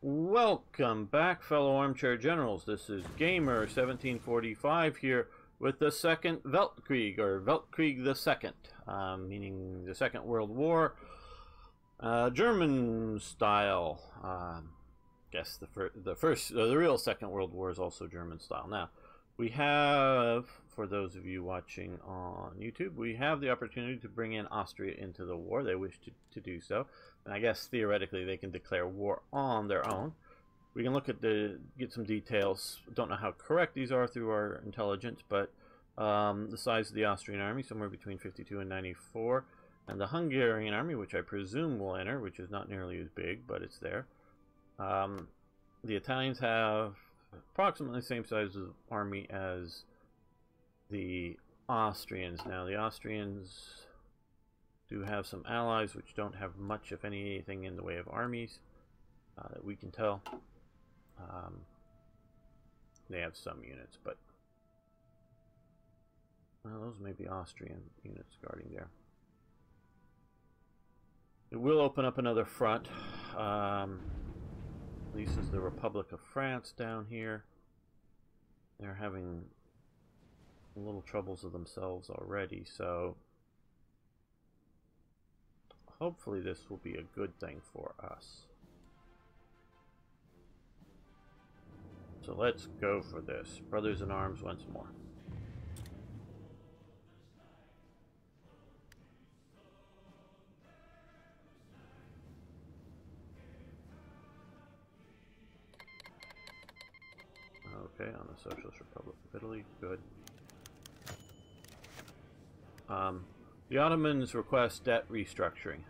Welcome back, fellow armchair generals. This is Gamer 1745 here with the Second Weltkrieg, or Weltkrieg the Second, meaning the Second World War, German style. Guess the real Second World War is also German style. Now, we have, for those of you watching on YouTube, we have the opportunity to bring in Austria into the war. They wish to do so. And I guess theoretically they can declare war on their own. We can look at get some details. Don't know how correct these are through our intelligence, but the size of the Austrian army, somewhere between 52 and 94. And the Hungarian army, which I presume will enter, which is not nearly as big, but it's there. The Italians have approximately the same size of army as the Austrians. Now, the Austrians do have some allies which don't have much, if anything, in the way of armies that we can tell. They have some units, but well, those may be Austrian units guarding there. It will open up another front. This is the Republic of France down here. They're having little troubles of themselves already, so hopefully this will be a good thing for us. So let's go for this. Brothers in arms once more. Okay, on the Socialist Republic of Italy. Good. The Ottomans request debt restructuring.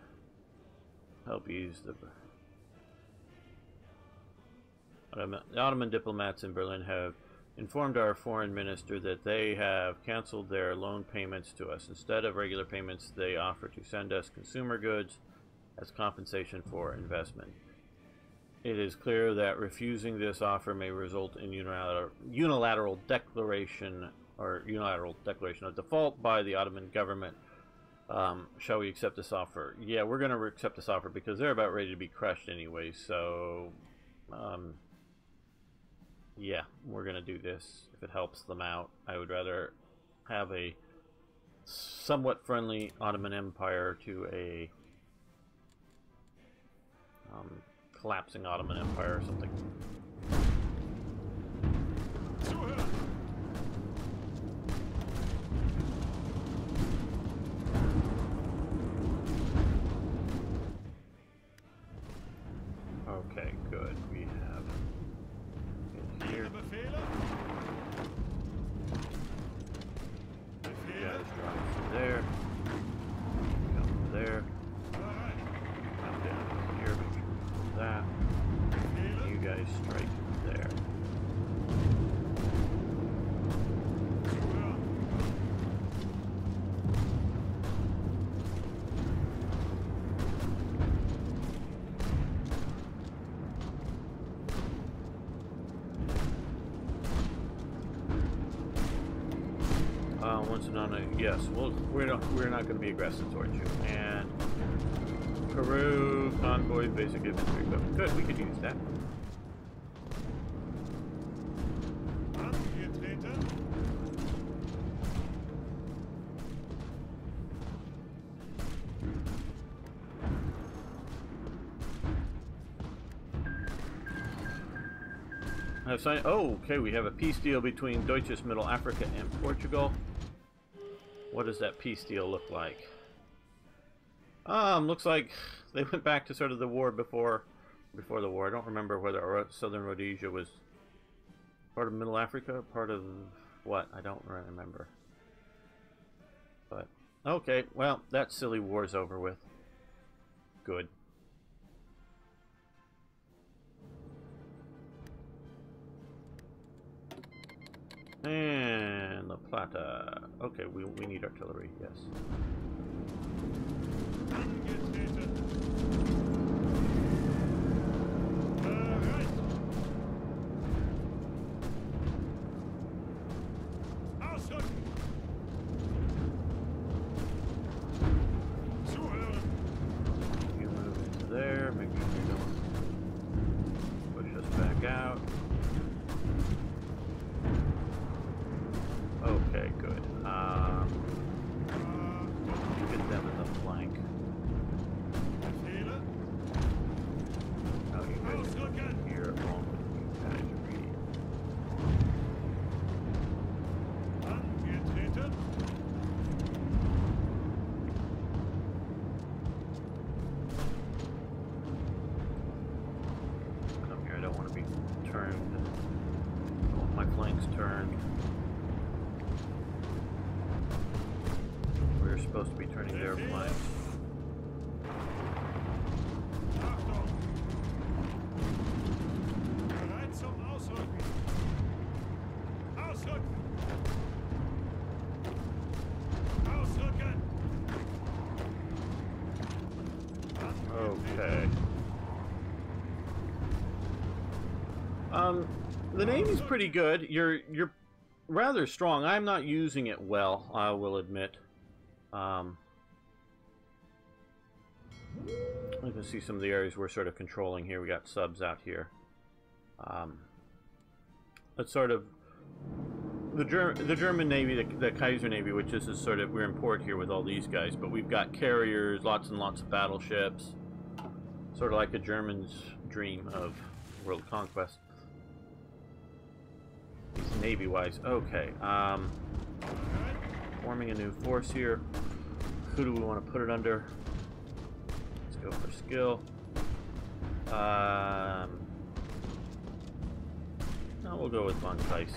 Help ease the Ottoman diplomats in Berlin have informed our foreign minister that they have canceled their loan payments to us. Instead of regular payments, they offer to send us consumer goods as compensation for investment. It is clear that refusing this offer may result in unilateral declaration of default by the Ottoman government. Shall we accept this offer? Yeah, we're going to accept this offer because they're about ready to be crushed anyway. So, yeah, we're going to do this if it helps them out. I would rather have a somewhat friendly Ottoman Empire to a collapsing Ottoman Empire or something. Okay, good. We have in here. You guys drive from there. Come there. Come down here. Make sure that. You guys strike there. Yes, well, we're not going to be aggressive towards you. And Peru convoy, basic infantry equipment. Good, we could use that. I've signed. Oh, okay. We have a peace deal between Deutsches Middle Africa and Portugal. What does that peace deal look like? Looks like they went back to sort of the war before the war. I don't remember whether Southern Rhodesia was part of Middle Africa, part of what? I don't remember. But okay, well, that silly war's over with. Good. And La Plata. Okay, we need artillery, yes. You move into there, make sure you don't back out. Okay, good. Get them in the flank. Oh, you guys are here along with Kaiserreich. Come here, I don't want to be turned. I want my flanks turned. We're supposed to be turning their flanks. Okay. The Navy's pretty good. You're rather strong. I'm not using it well, I will admit. I can see some of the areas we're sort of controlling here. We got subs out here. That's sort of the German Navy, the Kaiser Navy, which is sort of, we're in port here with all these guys, but we've got carriers, lots and lots of battleships, sort of like a German's dream of world conquest. Navy-wise, okay. Forming a new force here. Who do we want to put it under? Let's go for skill. No, we'll go with Von Kais.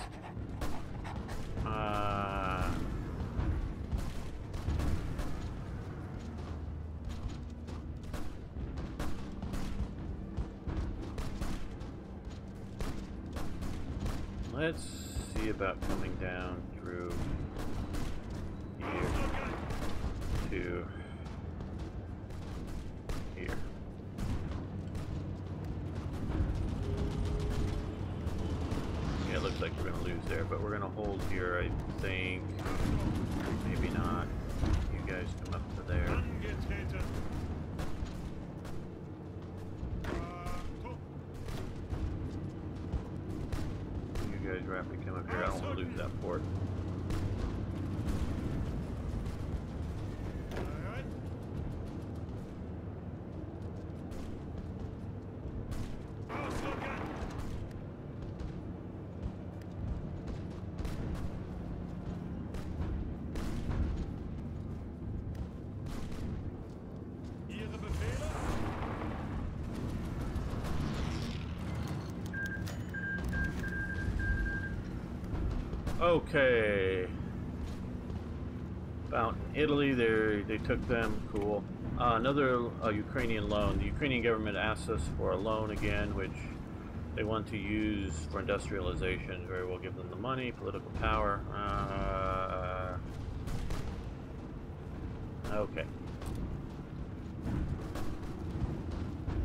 Let's see about coming down through here to here. Yeah, it looks like we're going to lose there, but we're going to hold here, I think. Maybe not. You guys come up to there. You guys rapidly come up here. I don't want to lose that port. Okay. About Italy, they took them. Cool. Another Ukrainian loan. The Ukrainian government asked us for a loan again, which they want to use for industrialization. Very well, give them the money, political power. Okay.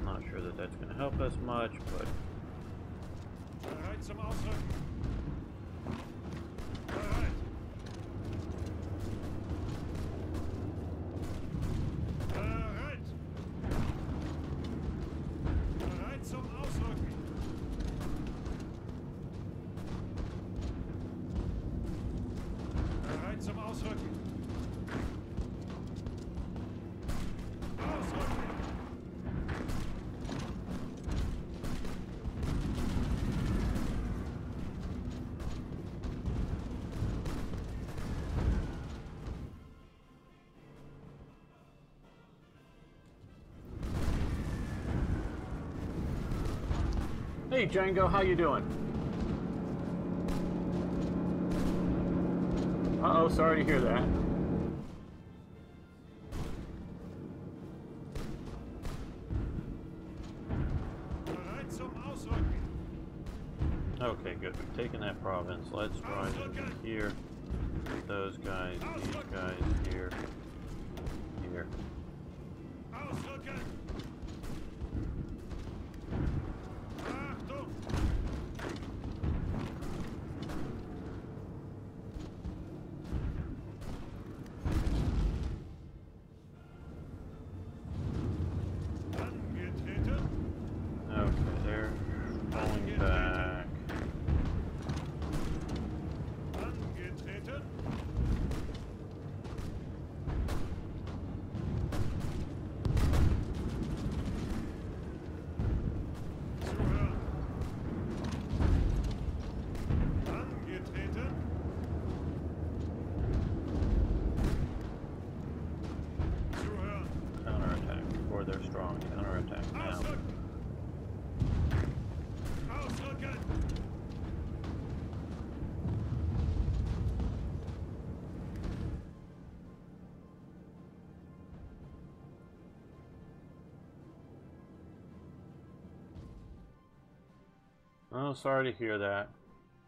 Not sure that that's going to help us much, but. Hey Django, how you doing? Uh-oh, sorry to hear that. Okay, good. We've taken that province. Let's rise into here. Those guys, these guys, here, here. Okay, they're falling back. Oh, sorry to hear that.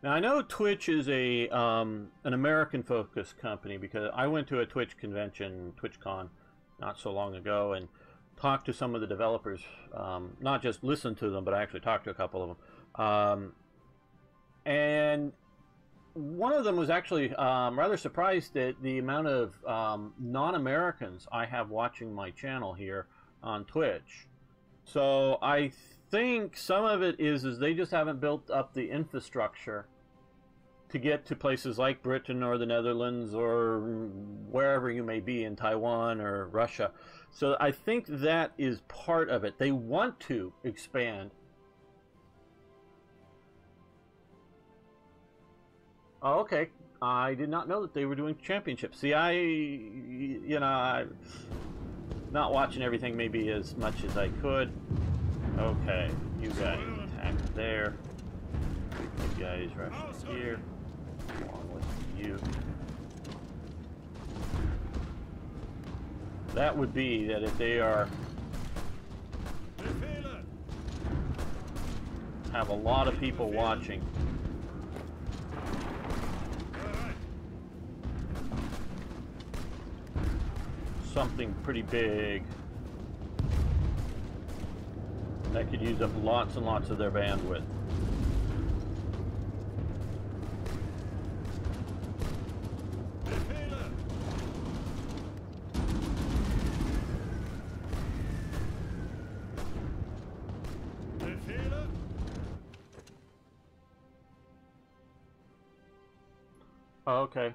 Now I know Twitch is a an American-focused company because I went to a Twitch convention, TwitchCon, not so long ago, and talked to some of the developers. Not just listened to them, but I actually talked to a couple of them. And one of them was actually rather surprised at the amount of non-Americans I have watching my channel here on Twitch. So I think some of it is they just haven't built up the infrastructure to get to places like Britain or the Netherlands or wherever you may be in Taiwan or Russia. So I think that is part of it. They want to expand. Oh, okay. I did not know that they were doing championships. See, I'm not watching everything maybe as much as I could. Okay, you guys attack there. You guys rush here. Along with you. That would be that if they have a lot of people watching. Something pretty big that could use up lots and lots of their bandwidth. Oh, okay.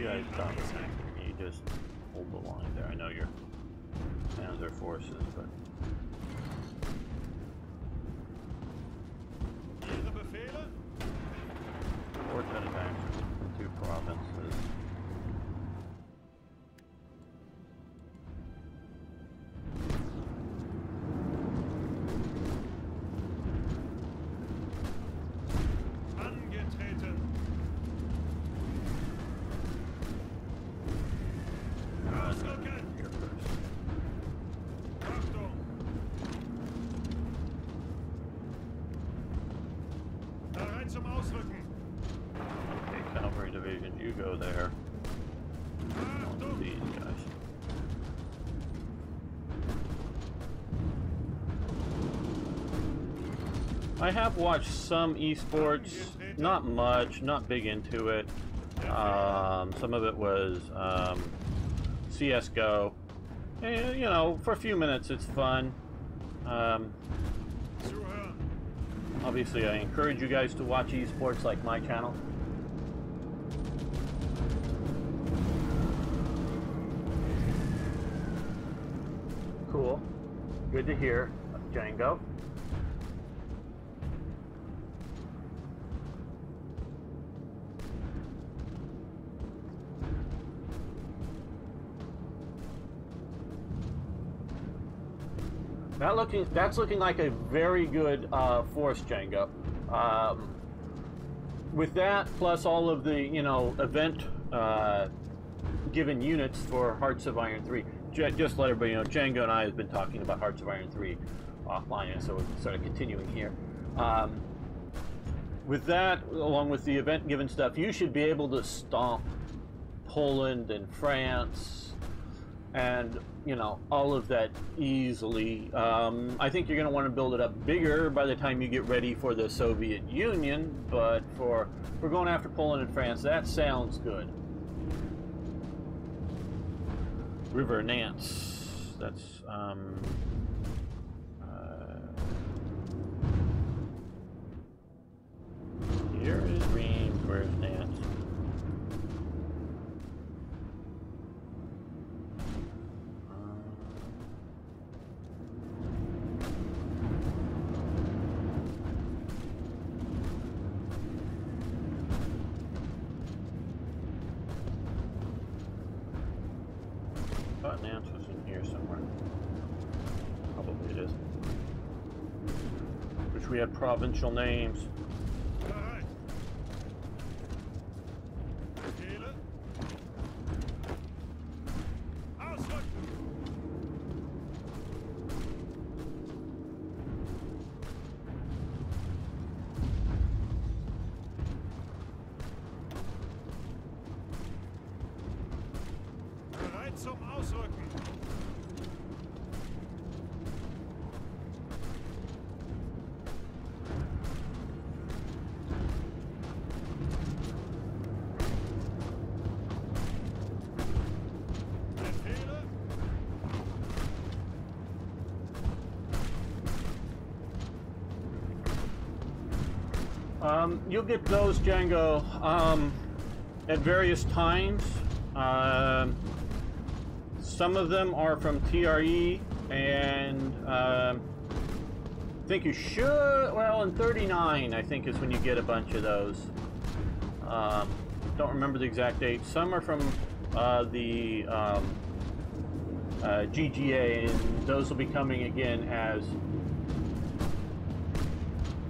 Guys stop attacking. You just hold the line there. I know you're Panzer forces, but fortune attacks in 2 provinces. Okay, cavalry division, you go there. These guys. I have watched some esports, not much, not big into it. Some of it was CSGO. And, you know, for a few minutes it's fun. Obviously, I encourage you guys to watch esports like my channel. Cool. Good to hear, Django. That's looking like a very good force, Django. With that, plus all of the, you know, event given units for Hearts of Iron 3. Just let everybody know, Django and I have been talking about Hearts of Iron 3 offline, so we're sort of continuing here. With that, along with the event given stuff, you should be able to stomp Poland and France and, you know, all of that easily. I think you're going to want to build it up bigger by the time you get ready for the Soviet Union, but for going after Poland and France, that sounds good. River Nance, that's here is Reims, where's Nance? I thought Nance was in here somewhere. Probably it is. For Wish we had provincial names. Zum Ausrücken. Befehle. You'll get those, Django, at various times. Some of them are from TRE, and I think you should, well, in 39, I think, is when you get a bunch of those. Don't remember the exact date. Some are from the GGA, and those will be coming again as...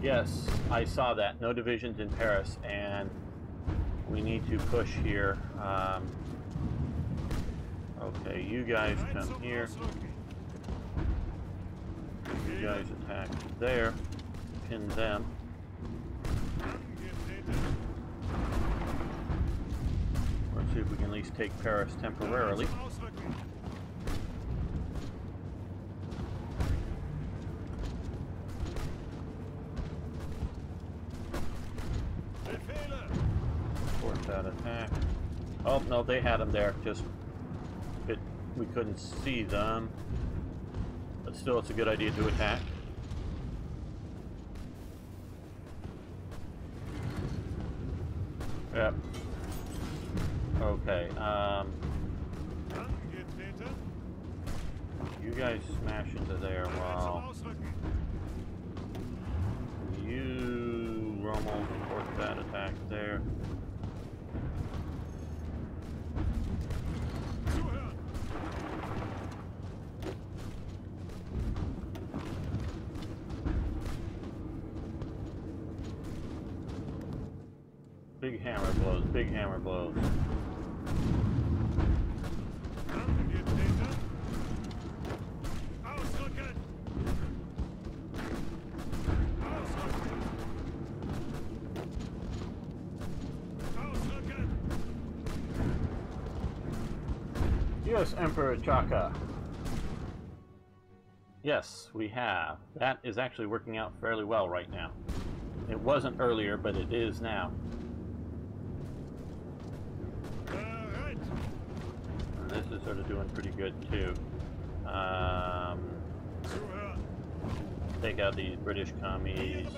Yes, I saw that. No divisions in Paris, and we need to push here. Okay, you guys come here. You guys attack there. Pin them. Let's see if we can at least take Paris temporarily. Support that attack. Oh, no, they had them there. Just... we couldn't see them, but still it's a good idea to attack. Yep. Okay, you guys smash into there while you, Rommel, support that attack there. Big hammer blows, big hammer blows. Yes, Emperor Chaka. Yes, we have. That is actually working out fairly well right now. It wasn't earlier, but it is now. And this is sort of doing pretty good too. Take out these British commies.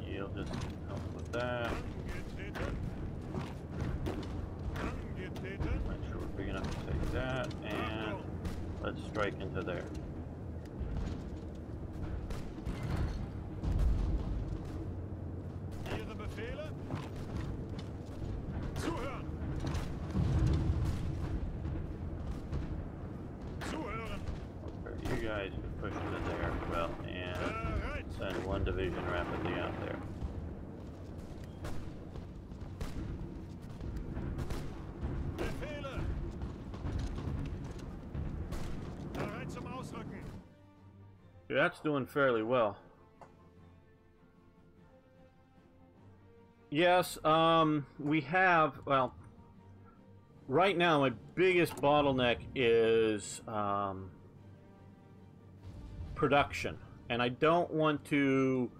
You'll just help with that. Make sure we're big enough to take that, and let's strike into there. You guys can push into there as well, and send one division rapidly out there. That's doing fairly well. Yes, we have, well, right now my biggest bottleneck is production, and I don't want to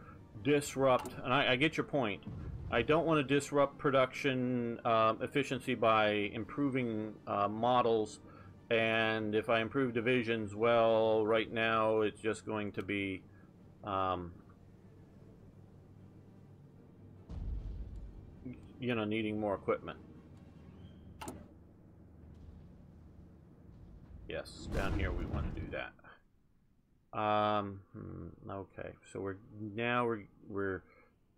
disrupt, and I get your point, I don't want to disrupt production efficiency by improving models. And if I improve divisions, well, right now it's just going to be you know, needing more equipment. Yes, down here we want to do that. Okay, so we're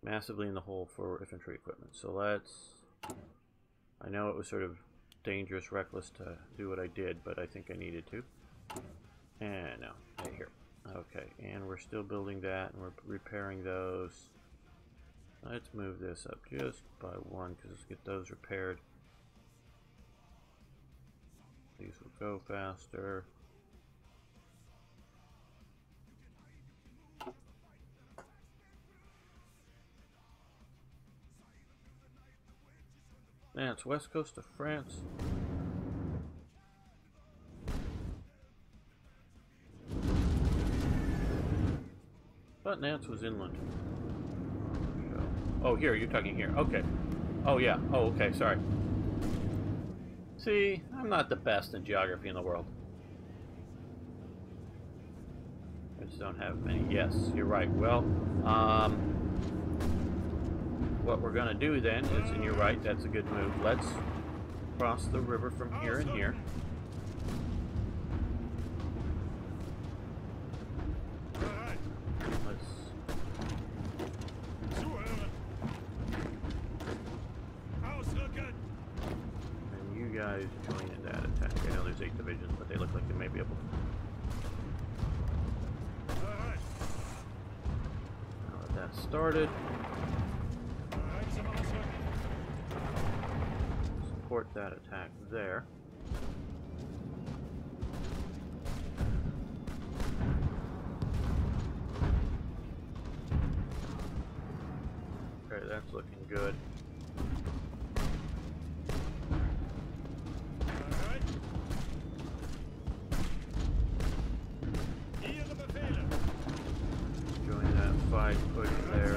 massively in the hole for infantry equipment. So let's, I know it was sort of dangerous, reckless to do what I did, but I think I needed to. And no, right here. Okay, and we're still building that, and we're repairing those. Let's move this up just by one, because let's get those repaired. These will go faster. Man, it's west coast of France. But Nance was inland. Oh, here, you're talking here. Okay. Oh, yeah. Oh, okay, sorry. See, I'm not the best in geography in the world. I just don't have many. Yes, you're right. Well, what we're going to do then is, and you're right, that's a good move. Let's cross the river from here and here. Guys join in that attack. I know there's 8 divisions, but they look like they may be able to. Now that that's started, support that attack there. Okay, that's looking good. Push there.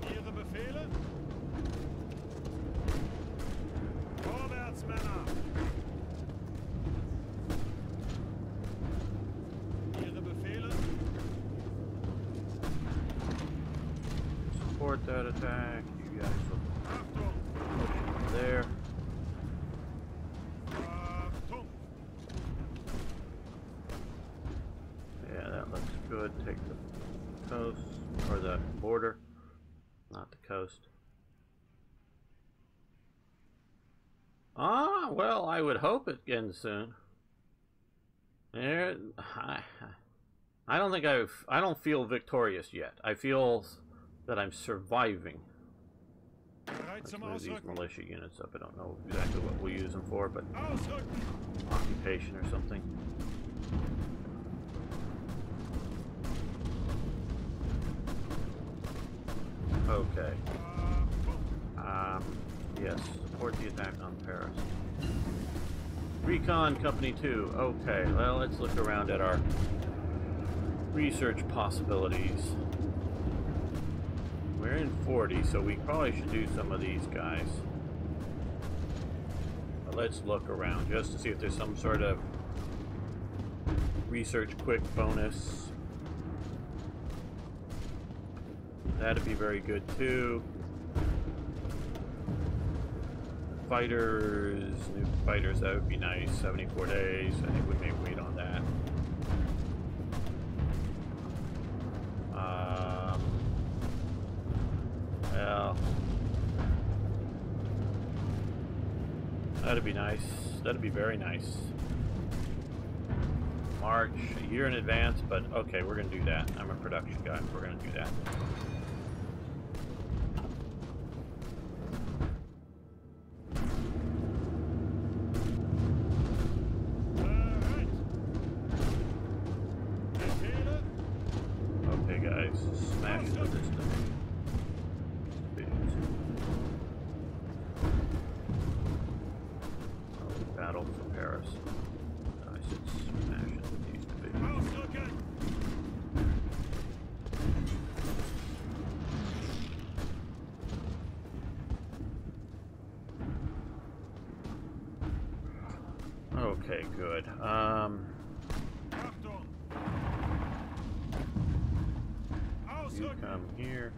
Ihre Befehle? Vorwärts, Männer! Ihre Befehle? Support that attack. You guys will push there. Good. Take the coast, or the border, not the coast. Ah, well, I would hope it ends soon. There, I don't think I don't feel victorious yet. I feel that I'm surviving. Let's move these militia units up. I don't know exactly what we'll use them for, but occupation or something. Okay. Yes, support the attack on Paris. Recon Company 2. Okay, well, let's look around at our research possibilities. We're in 40, so we probably should do some of these guys. But let's look around just to see if there's some sort of research quick bonus. That'd be very good too. Fighters, new fighters, that would be nice. 74 days. I think we may wait on that. Well, that'd be nice. That'd be very nice. March, a year in advance, but okay, we're gonna do that. I'm a production guy. We're gonna do that. Okay, good. You come here.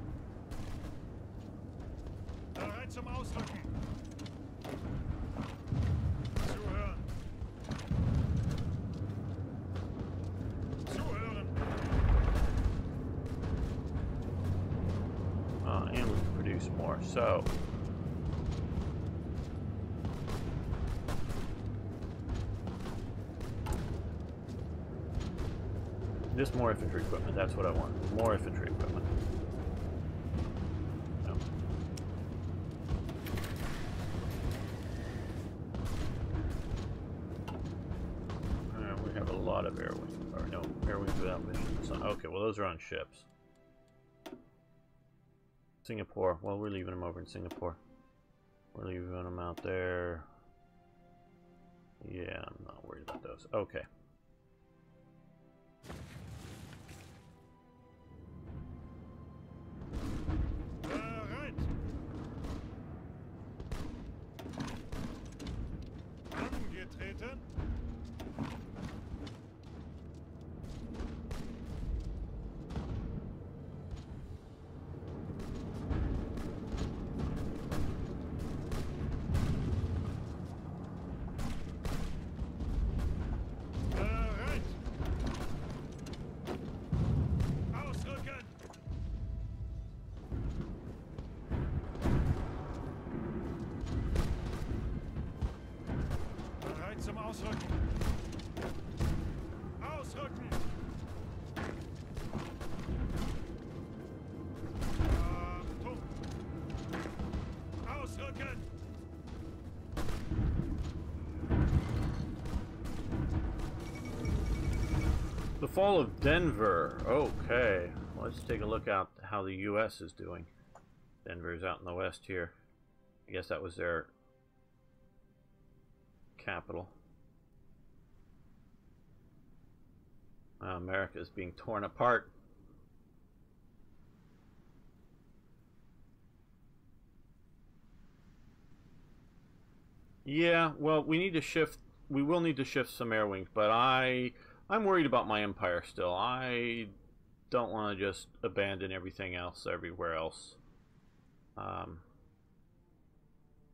Bereit zum Ausrücken. Zuhören. Zuhören. And we can produce more. So Just more infantry equipment. That's what I want. More infantry equipment. No. We have a lot of air wings. Or no, air wings without missions. Okay, well those are on ships. Singapore. Well, we're leaving them over in Singapore. We're leaving them out there. Yeah, I'm not worried about those. Okay. Bereit. Angetreten. Bereit. Ausrücken. Bereit zum Ausrücken. Ausrücken. Achtung. Ausrücken. The fall of Denver. Okay. Let's take a look at how the U.S. is doing. Denver's out in the west here. I guess that was their capital. America is being torn apart. Yeah, well, we need to shift. We will need to shift some air wings, but I'm worried about my empire still. I don't want to just abandon everything else everywhere else.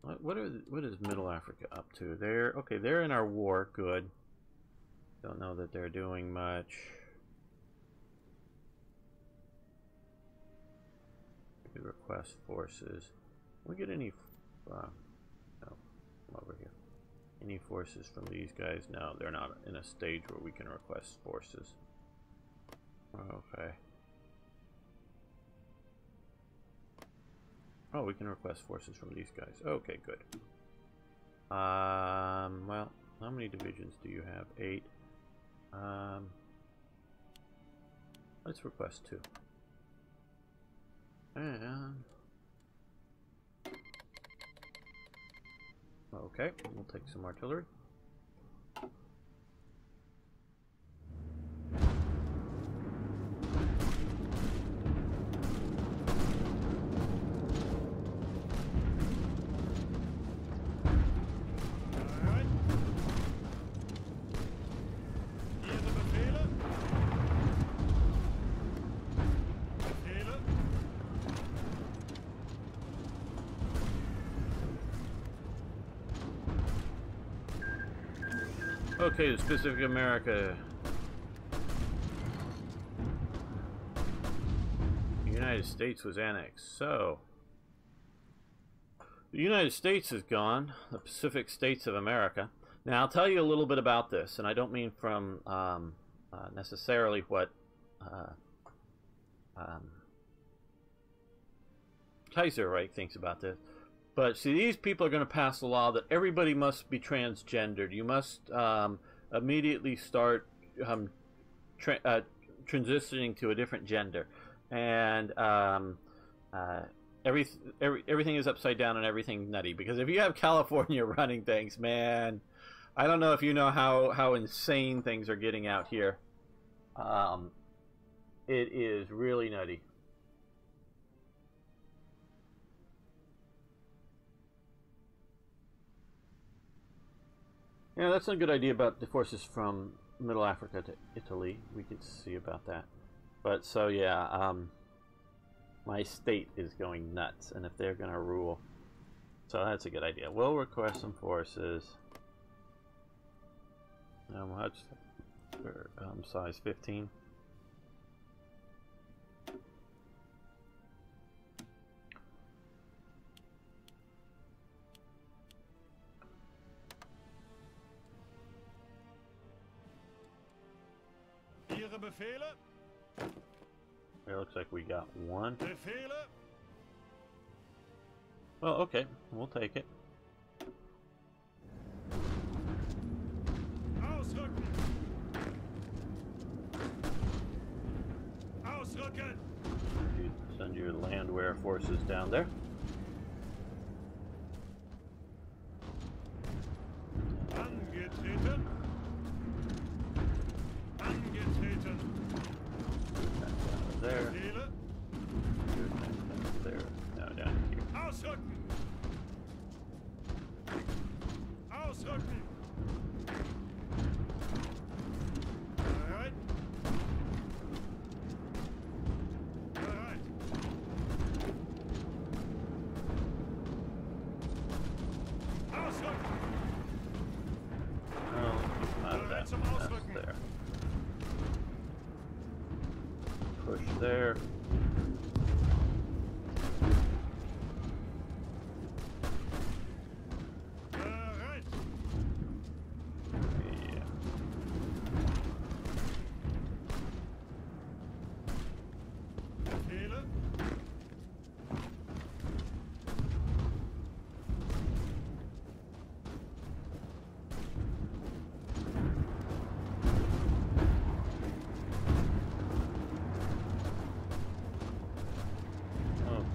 What is Middle Africa up to? They're in our war. Good. Don't know that they're doing much. We request forces. We get any? No, come over here. Any forces from these guys? No, they're not in a stage where we can request forces. Okay. Oh, we can request forces from these guys. Okay, good. Well, how many divisions do you have? 8. Let's request 2. And okay, we'll take some artillery. Bereit. Ihre Befehle. Befehle. Okay, the Pacific America. The United States was annexed, so the United States is gone, the Pacific States of America. Now, I'll tell you a little bit about this, and I don't mean from necessarily what Kaiserreich thinks about this. But see, these people are going to pass a law that everybody must be transgendered. You must immediately start transitioning to a different gender, and everything is upside down and everything nutty. Because if you have California running things, man, I don't know if you know how insane things are getting out here. It is really nutty. Yeah, that's a good idea about the forces from Middle Africa to Italy. We could see about that. But so yeah, my state is going nuts, and if they're gonna rule, so that's a good idea. We'll request some forces. How much? For size 15. Ihre Ihre Befehle? It looks like we got one. Befehle? Well, okay, we'll take it. Ausrücken! Ausrücken! You send your landwehr forces down there. Angetreten! Angetreten! There. Befehle? There. Now down here. Ausrücken! Ausrücken! Bereit! Bereit! Ausrücken! Oh, out of that mess there. Push there. Bereit! Yeah. Befehle?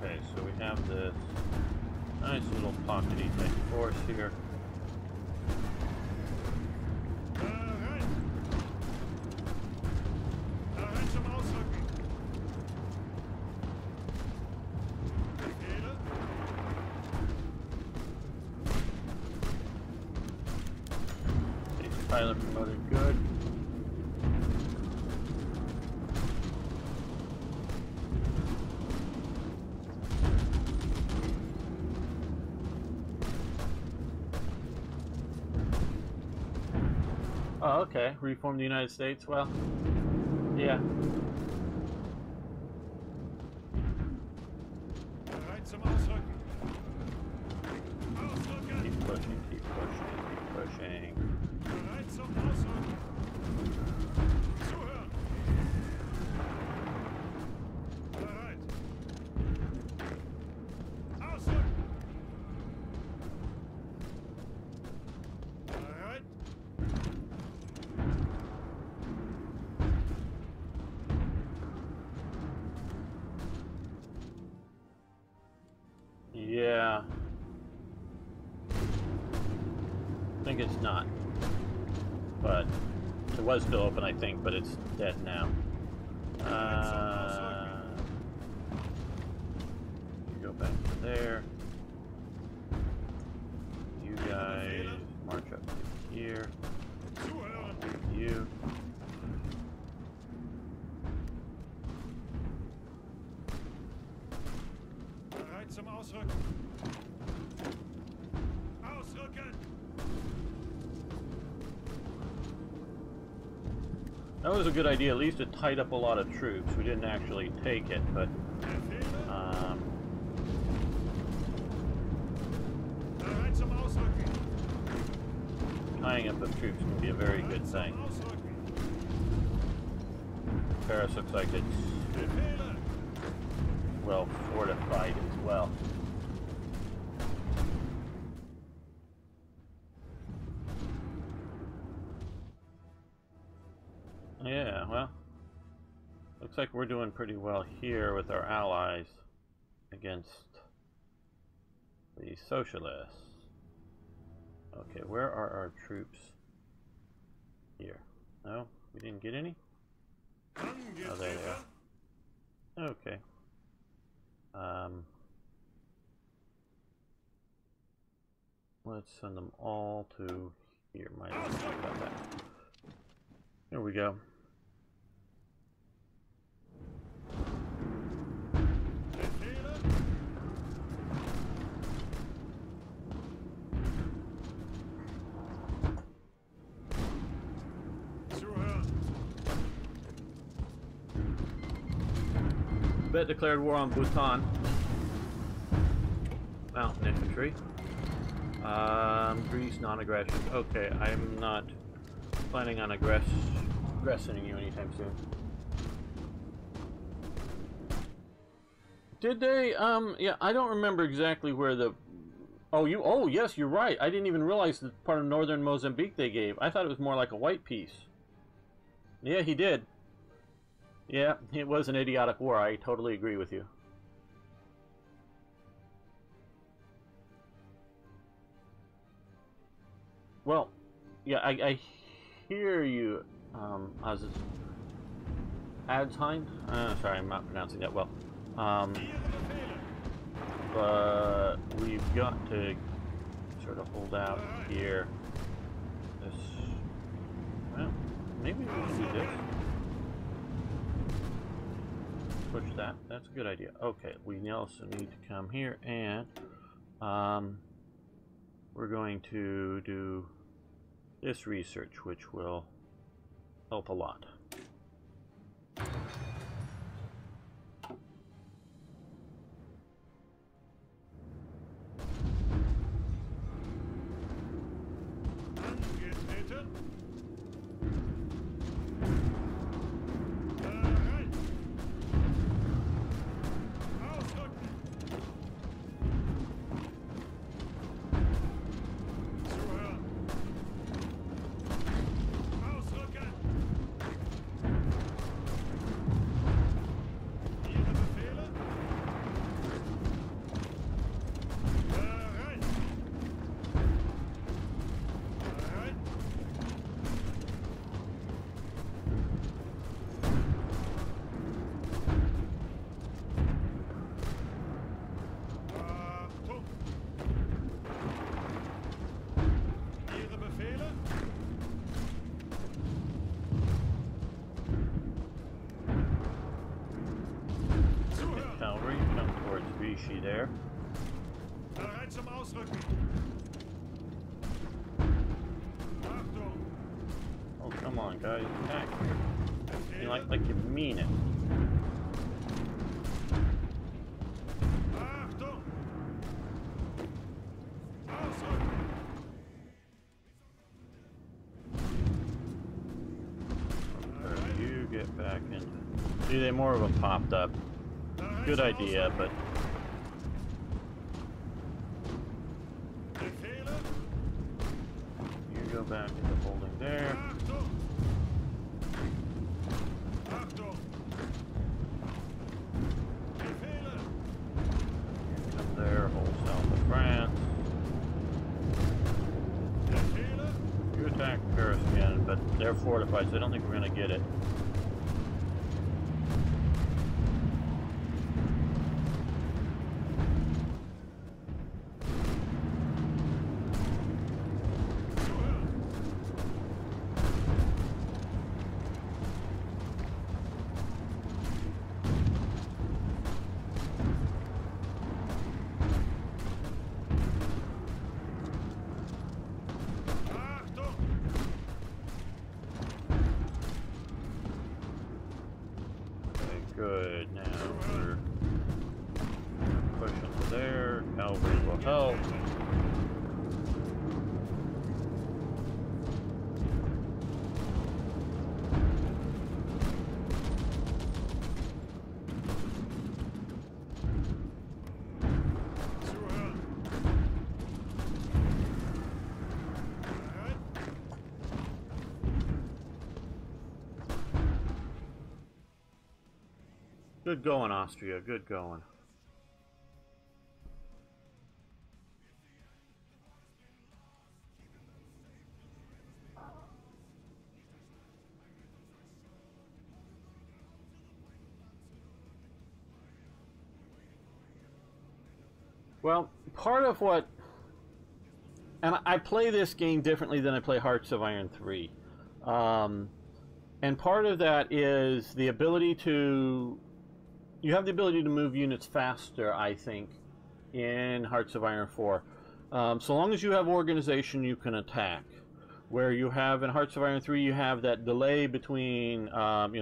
Okay, so we have this nice little pockety type force here. Bereit! Bereit zum Ausrücken! Befehle? Base pilot promoted, good. Oh, okay. Reform the United States? Well, yeah. Bereit zum Ausrücken! Ausrücken! Keep pushing, keep pushing, keep pushing. Bereit zum Ausrücken! Zuhören! Bereit! Ausrücken! Bereit! Yeah. I think it's not. But it was still open, I think, but it's dead now. You go back to there. You guys march up to here. Zuhören! You. Bereit zum Ausrücken! Ausrücken! That was a good idea. At least it tied up a lot of troops. We didn't actually take it, but Befehle? Bereit zum Ausrücken! tying up the troops can be a very good thing. Ausrücken! Paris looks like it's Befehle! well fortified as well. Yeah, well, looks like we're doing pretty well here with our allies against the socialists. Okay, where are our troops? Here. No, we didn't get any? Oh, there they are. Okay. Let's send them all to here. Might as well talk about that. Here we go. Bet declared war on Bhutan. Mountain infantry. Greece non-aggression. Okay, I'm not planning on aggressing you anytime soon. Did they? Yeah, I don't remember exactly where the... Oh, oh, yes, you're right. I didn't even realize that part of northern Mozambique they gave. I thought it was more like a white piece. Yeah, he did. Yeah, it was an idiotic war. I totally agree with you. Well, yeah, I hear you, Adshine? Sorry, I'm not pronouncing that well. But we've got to sort of hold out here. This, well, maybe we can do this. Push that. That's a good idea. Okay, we also need to come here and we're going to do this research, which will help a lot. There. Bereit zum Ausrücken. Achtung. Oh, come on, guys, attack here. You like you mean it. Achtung. Ausrücken. Okay, you get back in. See, they more of them popped up. Good idea, but go back into holding there. Come there, hold south of France. You attack Paris again, but they're fortified, so I don't think we're going to get it. Good, now we're pushing to there. Cavalry will help. Good going, Austria. Good going. Well, part of what... And I play this game differently than I play Hearts of Iron 3. And part of that is the ability to... You have the ability to move units faster, I think, in Hearts of Iron 4. So long as you have organization, you can attack. Where you have in Hearts of Iron 3, you have that delay between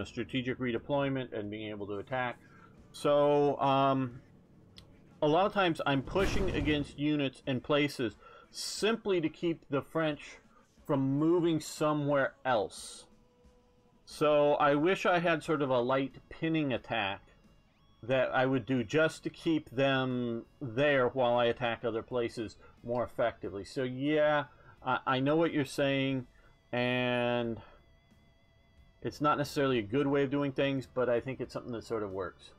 strategic redeployment and being able to attack. So a lot of times I'm pushing against units and places simply to keep the French from moving somewhere else. So I wish I had sort of a light pinning attack that I would do just to keep them there while I attack other places more effectively. So yeah, I know what you're saying, and it's not necessarily a good way of doing things, but I think it's something that sort of works.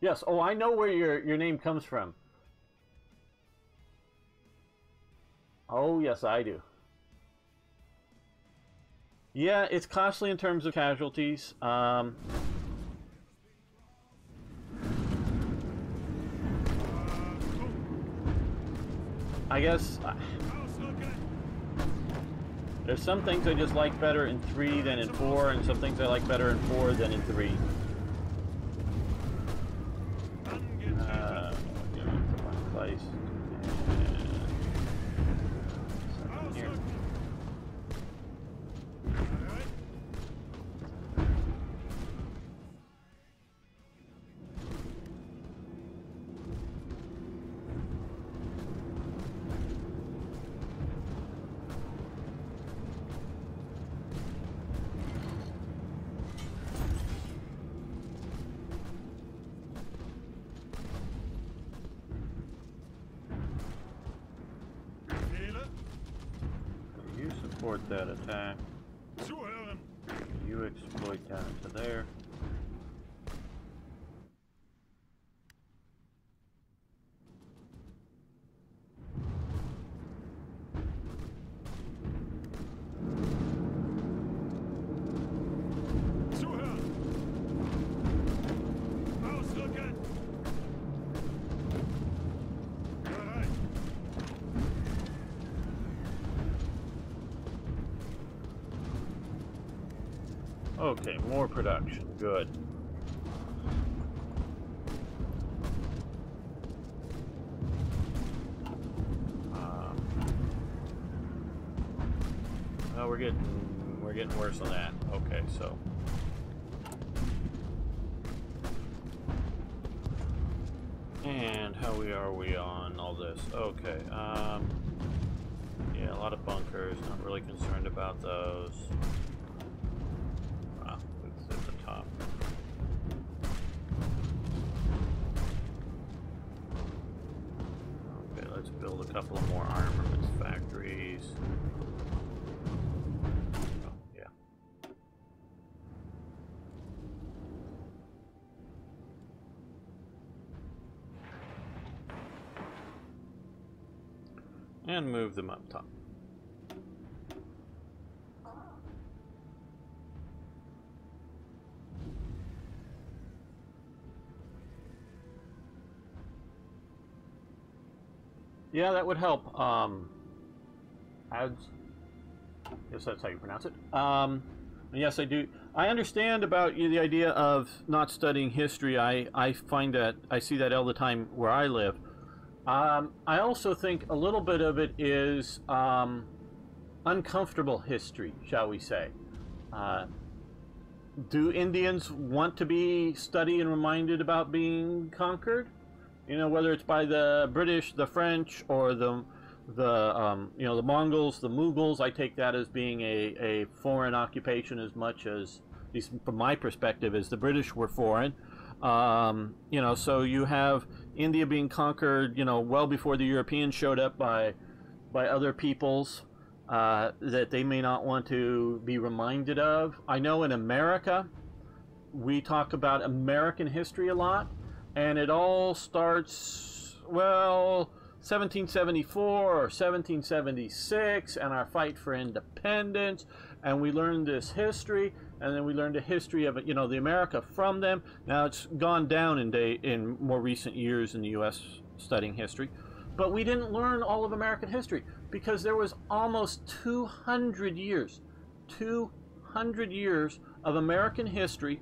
Yes, oh, I know where your name comes from. Oh, yes, I do. Yeah, it's costly in terms of casualties. I guess there's some things I just like better in 3 than in 4, and some things I like better in 4 than in 3. Give it to one place. And here. You support that attack. You exploit down to there. Okay, more production. Good. Oh, we're getting worse on that. Okay, so and how are we on all this? Okay. Yeah, a lot of bunkers. Not really concerned about those. At the top. Okay, let's build a couple of more armaments factories. Oh, yeah. And move them up top. Yeah, that would help. Ads. Yes, that's how you pronounce it. Yes, I do. I understand about the idea of not studying history. I find that I see that all the time where I live. I also think a little bit of it is uncomfortable history, shall we say. Do Indians want to be studied and reminded about being conquered? You know, whether it's by the British, the French, or the Mongols, the Mughals. I take that as being a foreign occupation as much as, at least from my perspective, as the British were foreign. You know, so you have India being conquered, you know, well before the Europeans showed up by other peoples that they may not want to be reminded of. I know in America, we talk about American history a lot. And it all starts, well, 1774 or 1776, and our fight for independence, and we learned this history, and then we learned the history of, you know, the America from them. Now it's gone down in more recent years in the U.S. studying history, but we didn't learn all of American history because there was almost 200 years of American history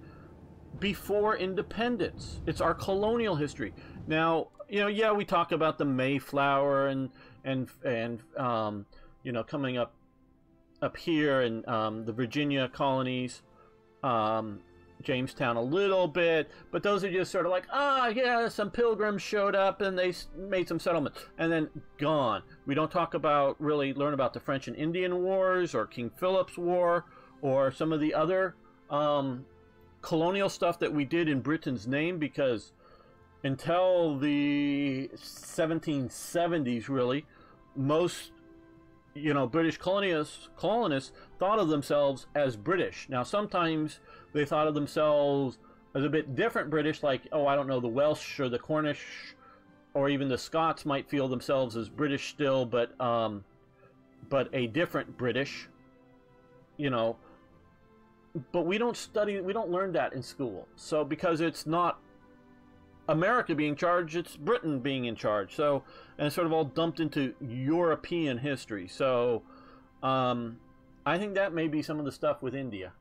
before independence. It's our colonial history. Now, you know, yeah, we talk about the Mayflower and you know, coming up here and the Virginia colonies, Jamestown a little bit, but those are just sort of like, yeah, some pilgrims showed up and they made some settlements and then gone. We don't talk about, really learn about the French and Indian Wars or King Philip's War or some of the other colonial stuff that we did in Britain's name, because until the 1770s, really, most British colonists thought of themselves as British. Now, sometimes they thought of themselves as a bit different British, like, oh, I don't know, the Welsh or the Cornish or even the Scots might feel themselves as British still, but a different British, But we don't learn that in school. So because it's not America being charged, it's Britain being in charge. So, and it's sort of all dumped into European history. So, I think that may be some of the stuff with India.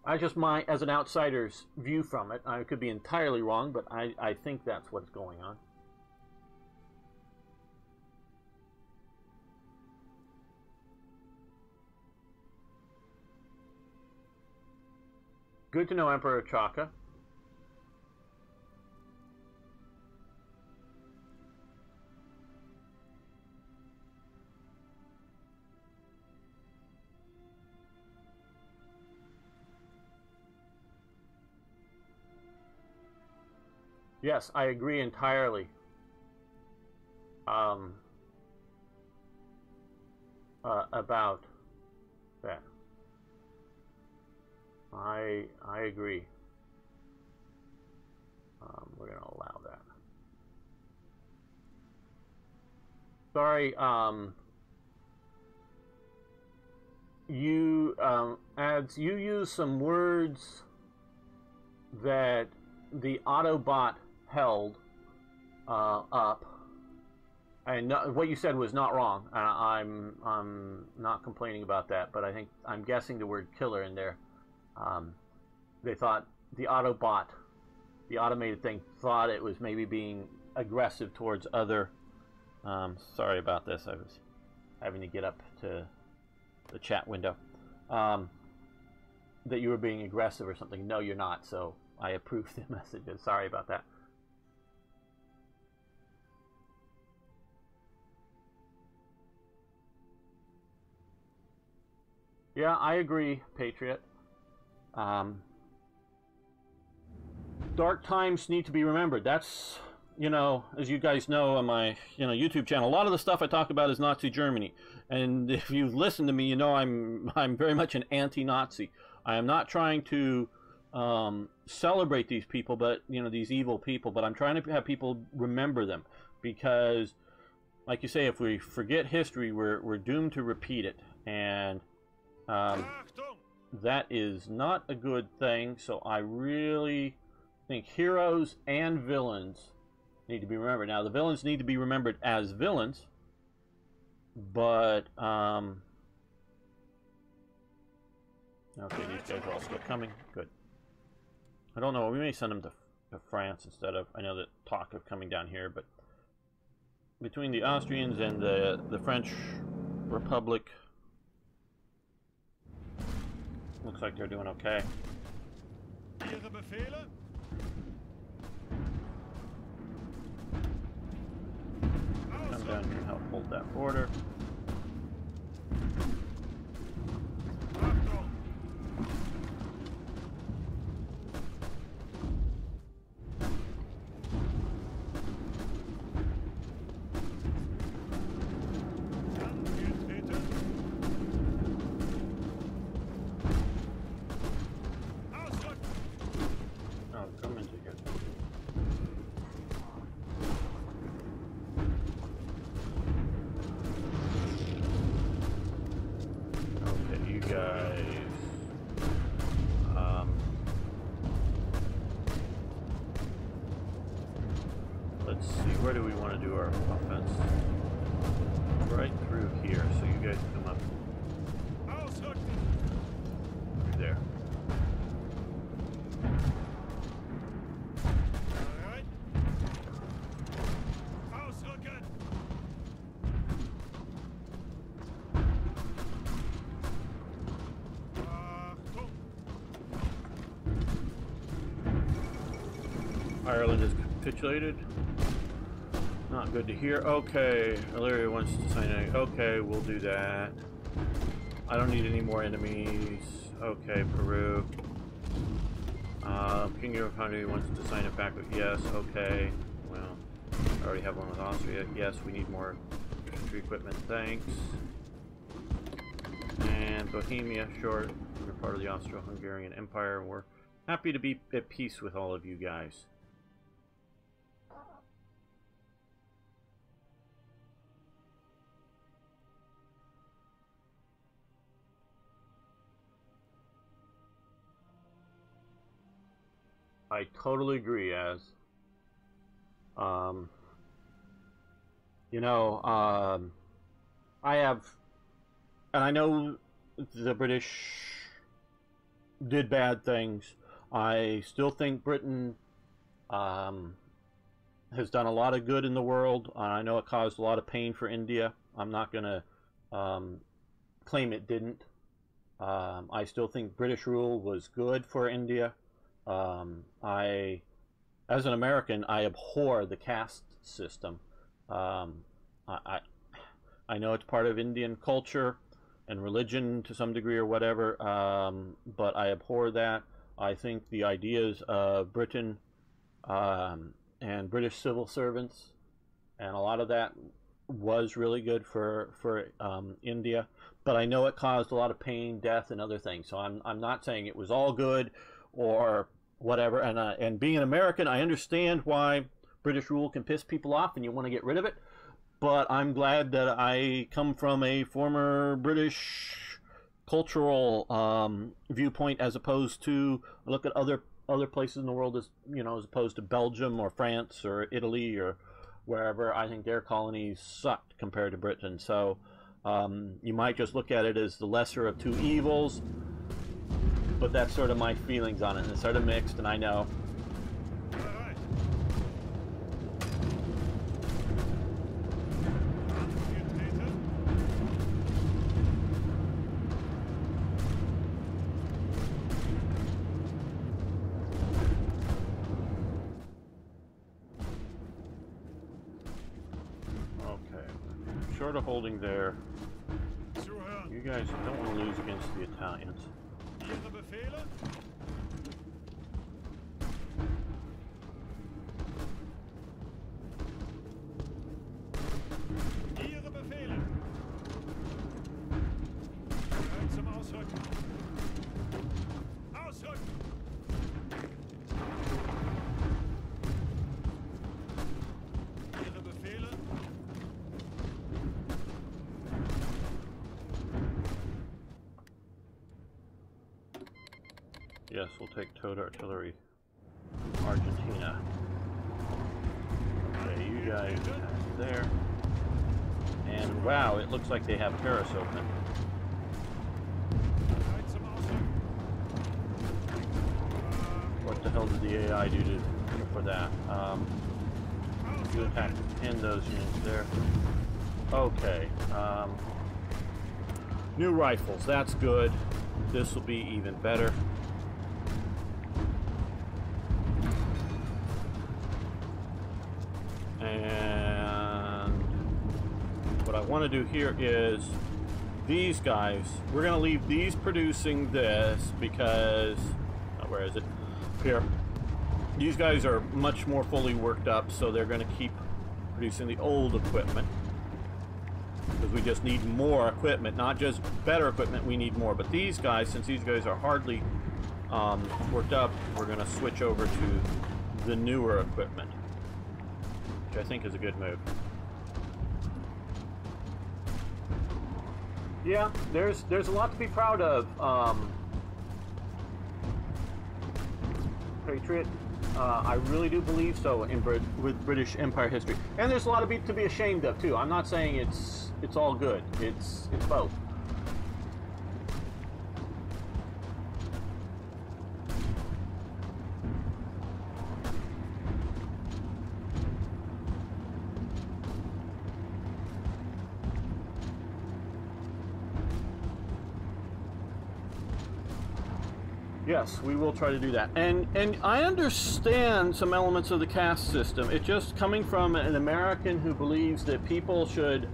As an outsider's view from it, I could be entirely wrong, but I think that's what's going on. Good to know, Emperor Chaka. Yes, I agree entirely. About that. I agree. We're going to allow that. Sorry, you use some words that the Autobot held up, and what you said was not wrong. I'm not complaining about that, but I'm guessing the word killer in there. They thought the Autobot, the automated thing, thought it was maybe being aggressive towards other. Sorry about this. I was having to get up to the chat window. That you were being aggressive or something. No, you're not. So I approve the messages. Sorry about that. Yeah, I agree, Patriot. Dark times need to be remembered. That's, as you guys know on my, YouTube channel, a lot of the stuff I talk about is Nazi Germany. And if you've listened to me, I'm very much an anti-Nazi. I am not trying to celebrate these people, but, these evil people, but I'm trying to have people remember them. Because, like you say, if we forget history, we're doomed to repeat it. And that is not a good thing. So I really think heroes and villains need to be remembered. Now, the villains need to be remembered as villains, but okay, these guys are all still coming. Good. I don't know. We may send them to France instead of. I know that talk of coming down here, but between the Austrians and the French Republic, looks like they're doing okay. Ihre Befehle? Come down here and help hold that border. Achtung! Angetreten. Ausrücken! Oh, come into here. Okay, you guys. Let's see, where do we want to do our offense? Right through here, so you guys come up Ausrücken! through there. Bereit? Ausrücken! Achtung! Ireland has capitulated. Not good to hear. Okay, Illyria wants to sign a. Okay, we'll do that. I don't need any more enemies. Okay, Peru. King of Hungary wants to sign it back with yes. Okay. Well, I already have one with Austria. Yes, we need more infantry equipment. Thanks. And Bohemia, short. We're part of the Austro-Hungarian Empire. We're happy to be at peace with all of you guys. I totally agree, as you know, I have, and I know the British did bad things. I still think Britain has done a lot of good in the world. I know it caused a lot of pain for India. I'm not going to claim it didn't. I still think British rule was good for India. As an American, I abhor the caste system. I know it's part of Indian culture and religion to some degree or whatever, but I abhor that. I think the ideas of Britain and British civil servants and a lot of that was really good for India, but I know it caused a lot of pain, death, and other things. So I'm not saying it was all good or whatever. And being an American, I understand why British rule can piss people off and you want to get rid of it. But I'm glad that I come from a former British cultural viewpoint, as opposed to look at other places in the world as, you know, as opposed to Belgium or France or Italy or wherever. I think their colonies sucked compared to Britain. So you might just look at it as the lesser of two evils. But that's sort of my feelings on it, and it's sort of mixed, and I know. Okay, short of holding there. You guys don't want to lose against the Italians. Ihre Befehle? Ihre Befehle. Bereit zum Ausrücken. Ausrücken! Ihre Befehle? Yes, we'll take towed artillery. Argentina. Okay, you guys are there. And wow, it looks like they have Paris open. What the hell did the AI do for that? You attack in those units there. Okay. New rifles, that's good. This will be even better. And what I want to do here is these guys, we're going to leave these producing this because, where is it? Here. These guys are much more fully worked up, so they're going to keep producing the old equipment. Because we just need more equipment, not just better equipment, we need more. But these guys, since these guys are hardly worked up, we're going to switch over to the newer equipment, which I think is a good move. Yeah, there's a lot to be proud of, Patriot. I really do believe so with British Empire history, and there's a lot to be ashamed of too. I'm not saying it's all good. It's both. Yes, we will try to do that. And I understand some elements of the caste system. It's just coming from an American who believes that people should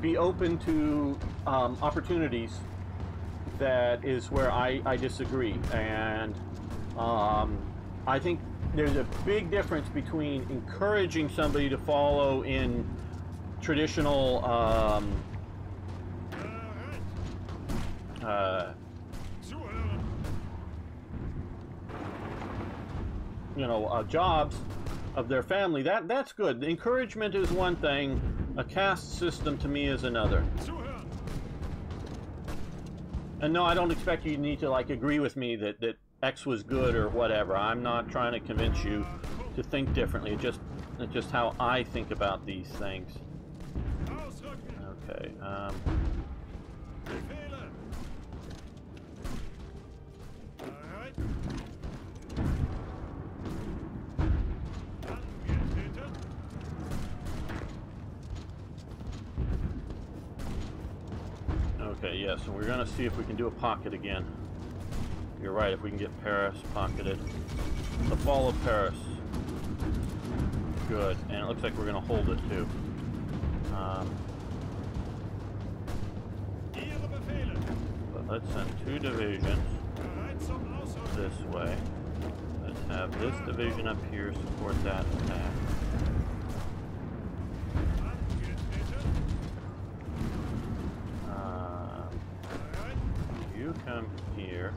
be open to opportunities, that is where I disagree. And I think there's a big difference between encouraging somebody to follow in traditional Zuhören. you know, jobs of their family. That's good. The encouragement is one thing. A caste system to me is another. Zuhören. And no, I don't expect you need to like agree with me that X was good or whatever. I'm not trying to convince you to think differently. It's just how I think about these things. Ausrücken. Okay. Befehle. Bereit. Angetreten. Okay. Yes. And we're gonna see if we can do a pocket again. You're right. If we can get Paris pocketed. The fall of Paris. Good. And it looks like we're gonna hold it too. Ihre Befehle. But let's send 2 divisions Bereit zum Ausrücken. this way. Let's have this division up here support that attack. Angetreten. Bereit. You come here.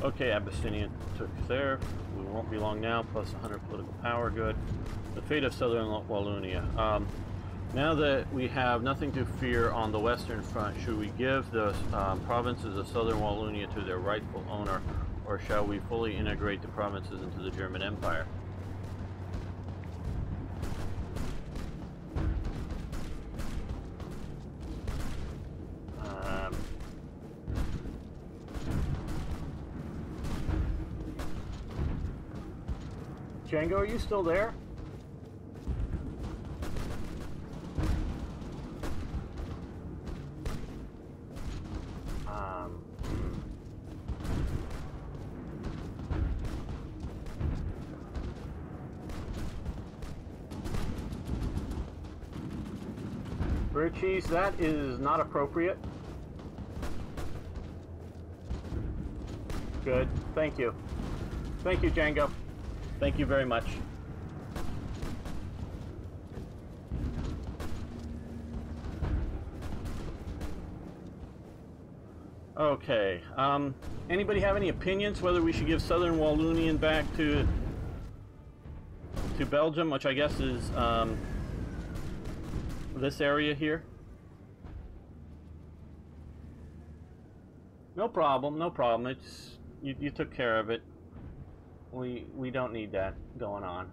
Okay, Abyssinian took there. We won't be long now, plus 100 political power, good. The fate of southern Wallonia. Now that we have nothing to fear on the western front, should we give the provinces of southern Wallonia to their rightful owner, or shall we fully integrate the provinces into the German Empire? Django, are you still there? Bird cheese, that is not appropriate. Good, thank you. Thank you, Django. Thank you very much. Okay. Anybody have any opinions whether we should give Southern Wallonian back to Belgium, which I guess is this area here? No problem. No problem. It's you took care of it. We don't need that going on.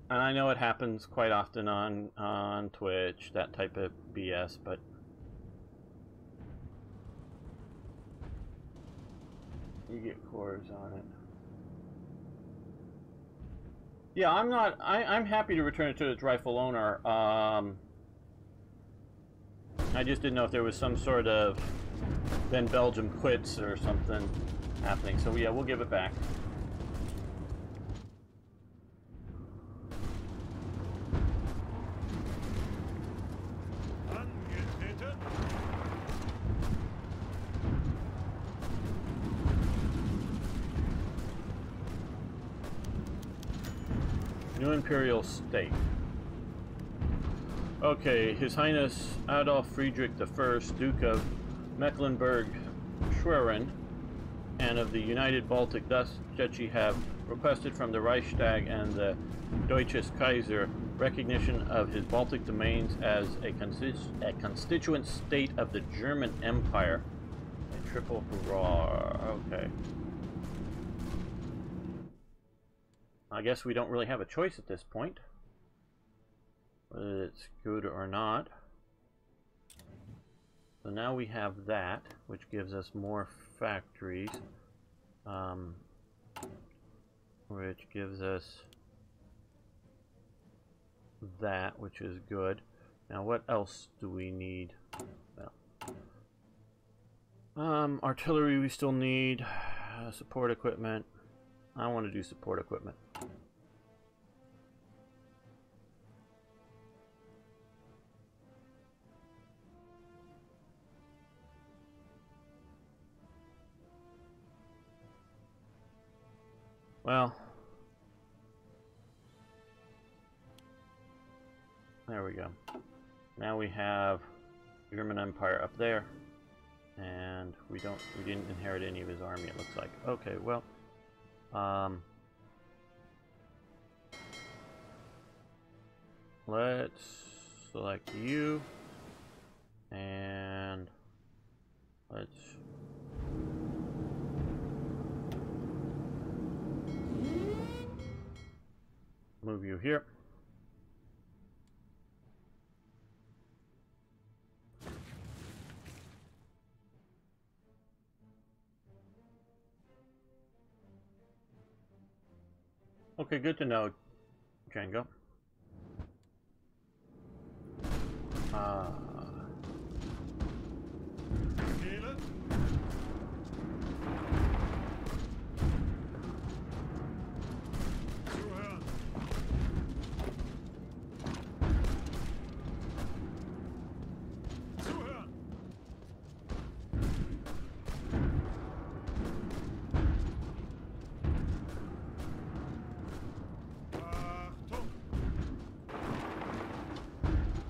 And I know it happens quite often on Twitch, that type of BS, but you get cores on it. Yeah, I'm happy to return it to its rightful owner. I just didn't know if there was some sort of then Belgium quits or something happening. So yeah, we'll give it back. Angetreten. New Imperial State. Okay, His Highness Adolf Friedrich I, Duke of Mecklenburg-Schwerin, and of the United Baltic Duchy have requested from the Reichstag and the Deutsches Kaiser recognition of his Baltic domains as a constituent state of the German Empire. A triple hurrah. Okay. I guess we don't really have a choice at this point, whether it's good or not. So now we have that, which gives us more factories, which gives us that, which is good. Now what else do we need? Artillery we still need. Support equipment. I want to do support equipment. Well, there we go. Now we have German Empire up there, and we didn't inherit any of his army, it looks like. Okay, well, let's select you, and let's move you here. Okay, good to know, Django. Befehle? Zuhören. Zuhören. Achtung!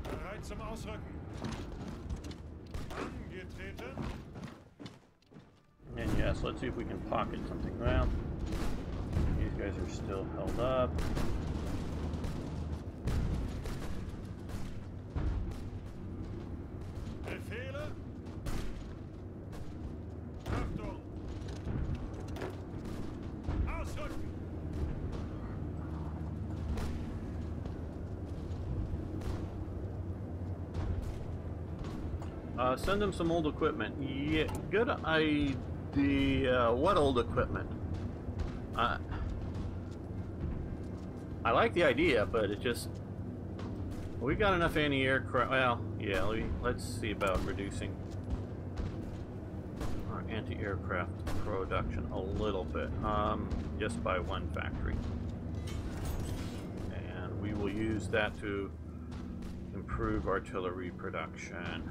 Bereit zum Ausrücken. Angetreten. And yes, let's see if we can pocket something. Well, these guys are still held up. Befehle? Achtung! Ausrücken! Send them some old equipment. Yeah, good idea. What old equipment? I like the idea, but it just... We got enough anti-aircraft... Well, yeah, let's see about reducing our anti-aircraft production a little bit. Just by one factory. And we will use that to improve artillery production.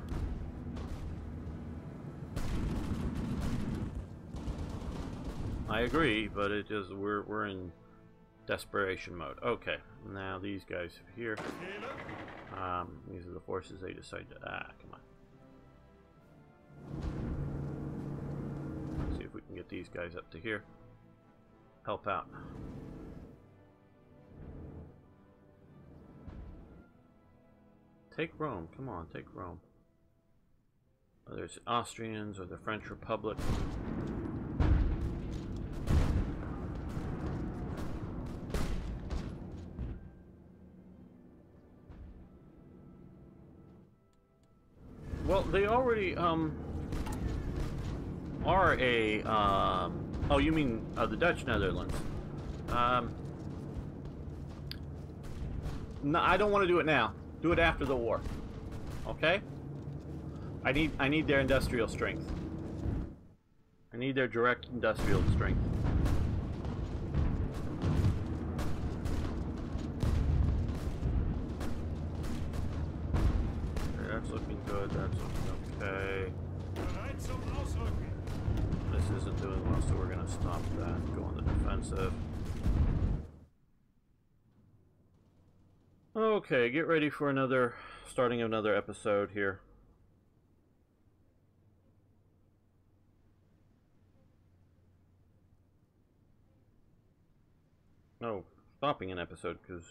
I agree, but it just we're in desperation mode. Okay, now these guys here. These are the forces they decide to. Come on. Let's see if we can get these guys up to here. Help out. Take Rome. Come on, take Rome. Whether it's Austrians or the French Republic. Well, they already are a oh, you mean the Dutch Netherlands? No, I don't want to do it now. Do it after the war. Okay? I need their industrial strength. I need their direct industrial strength. That's looking good. That's looking okay. Bereit zum Ausrücken. This isn't doing well, so we're gonna stop that. Go on the defensive. Okay, get ready for starting another episode here. No, stopping an episode because